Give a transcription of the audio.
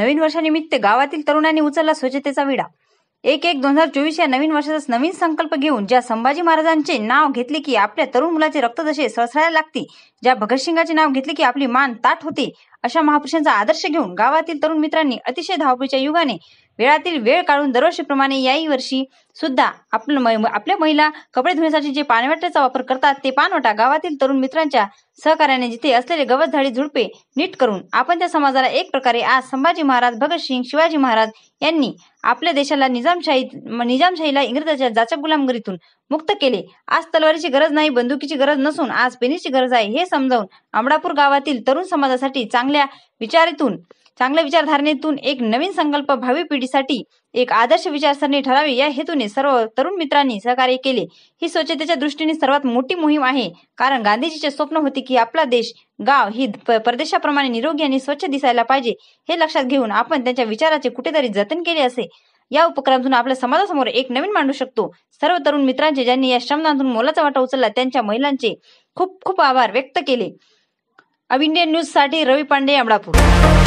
नवीन वर्षानिमित्त गावातील तरुणांनी उचलला स्वच्छतेचा विडा। 1/1/2024 या नवीन वर्षाचा नवीन संकल्प घेऊन ज्या संभाजी महाराजांचे नाव घेतले की आपल्या तरुण मुलाचे रक्त जसे सळसळायला लागते, ज्या भगतसिंगाचे नाव घेतले की आपली मान ताठ होते, अशा महापुरुषांचा आदर्श घेऊन गावातील तरुण मित्रांनी अतिशय धावपळीच्या युगाने वेळातील वेळ काढून दरवर्षीप्रमाणे याही वर्षी सुद्धा आपल्या महिला कपडे धुण्यासाठी जे पाणवट्याचा वापर करतात ते पाणवटा गावातील तरुण मित्रांच्या सहकार्याने जिथे असलेले गवत झाडी झुडपे नीट करून आपण त्या समाजाला एक प्रकारे आज संभाजी महाराज, भगतसिंग, शिवाजी महाराज यांनी आपल्या देशाला निजामशाहीला इंग्रजाच्या जाचक गुलामगिरीतून मुक्त केले। आज तलवारीची गरज नाही, बंदुकीची गरज नसून आज पेनीची गरज आहे हे समजावून अमडापूर गावातील तरुण समाजासाठी चांगल्या विचारधारणेतून एक नवीन संकल्प भावी पिढीसाठी एक आदर्श विचारसरणी ठरावी या हेतूने सर्व तरुण मित्रांनी सहकार्य केले। ही स्वच्छतेच्या दृष्टीने सर्वात मोठी मोहीम आहे, कारण गांधीजीचे स्वप्न होते की आपला देश, गाव ही परदेशाप्रमाणे निरोगी आणि स्वच्छ दिसायला पाहिजे। हे लक्षात घेऊन आपण त्यांच्या विचाराचे कुठेतरी जतन केले असे या उपक्रमातून आपल्या समाजासमोर एक नवीन मांडू शकतो। सर्व तरुण मित्रांचे ज्यांनी या श्रमदानातून मोलाचा वाटा उचलला त्यांच्या महिलांचे खूप खूप आभार व्यक्त केले। अब इंडियन न्यूज साठी रवी पांडे, अमडापूर।